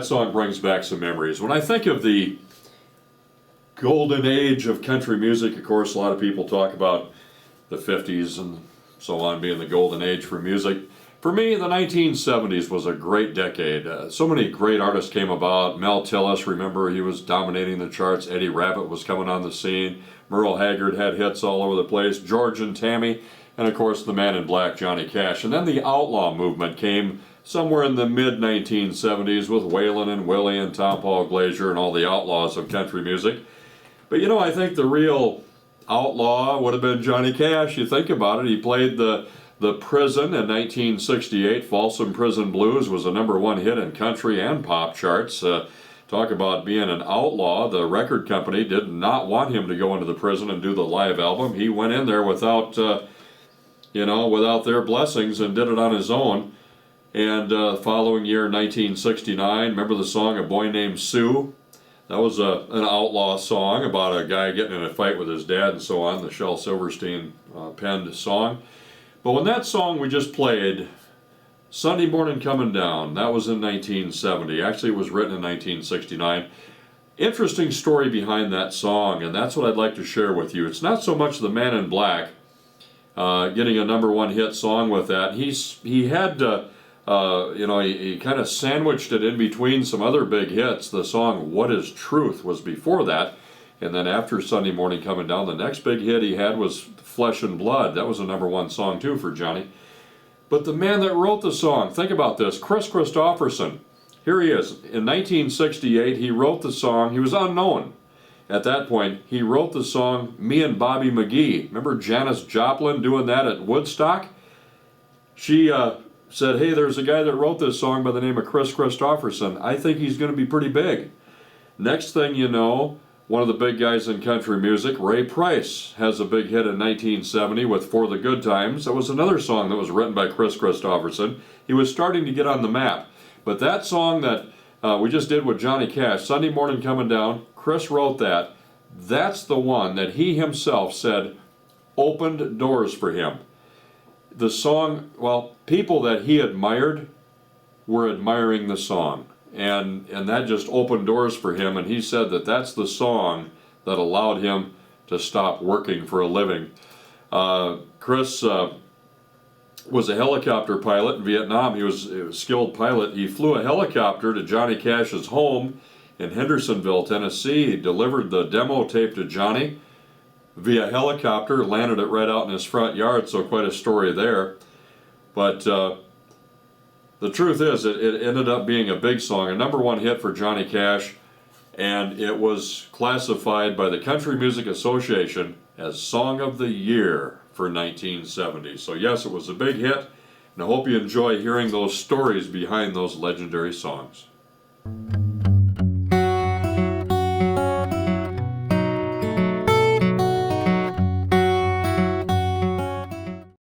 that song brings back some memories. When I think of the golden age of country music, of course, a lot of people talk about the 50s and so on being the golden age for music. For me, the 1970s was a great decade. So many great artists came about. Mel Tillis, remember, he was dominating the charts. Eddie Rabbitt was coming on the scene. Merle Haggard had hits all over the place. George and Tammy, and of course the Man in Black, Johnny Cash. And then the outlaw movement came somewhere in the mid-1970s with Waylon and Willie and Tom Paul Glazier and all the outlaws of country music. But you know, I think the real outlaw would have been Johnny Cash. You think about it, he played the Prison in 1968. Folsom Prison Blues was a #1 hit in country and pop charts. Talk about being an outlaw. The record company did not want him to go into the prison and do the live album. He went in there without, without their blessings and did it on his own. And following year, 1969, remember the song A Boy Named Sue? That was an outlaw song about a guy getting in a fight with his dad and so on, the Shel Silverstein penned song. But when that song we just played, Sunday Morning Comin Down, that was in 1970. Actually, it was written in 1969. Interesting story behind that song, and that's what I'd like to share with you. It's not so much the Man in Black getting a #1 hit song with that. He had to, he kind of sandwiched it in between some other big hits. The song What Is Truth was before that. And then after Sunday Morning Comin Down, the next big hit he had was Flesh and Blood. That was a #1 song too for Johnny. But the man that wrote the song, think about this, Kris Kristofferson. Here he is. In 1968, he wrote the song. He was unknown at that point. He wrote the song Me and Bobby McGee. Remember Janis Joplin doing that at Woodstock? She said, hey, there's a guy that wrote this song by the name of Kris Kristofferson. I think he's going to be pretty big. Next thing you know, one of the big guys in country music, Ray Price, has a big hit in 1970 with For the Good Times. That was another song that was written by Kris Kristofferson. He was starting to get on the map. But that song that we just did with Johnny Cash, Sunday Morning Comin Down, Kris wrote that. That's the one that he himself said opened doors for him. The song, well, people that he admired were admiring the song. And that just opened doors for him, and he said that that's the song that allowed him to stop working for a living. Kris was a helicopter pilot in Vietnam. He was a skilled pilot. He flew a helicopter to Johnny Cash's home in Hendersonville, Tennessee. He delivered the demo tape to Johnny via helicopter, landed it right out in his front yard, so quite a story there. But the truth is, it ended up being a big song, a #1 hit for Johnny Cash, and it was classified by the Country Music Association as Song of the Year for 1970. So yes, it was a big hit, and I hope you enjoy hearing those stories behind those legendary songs.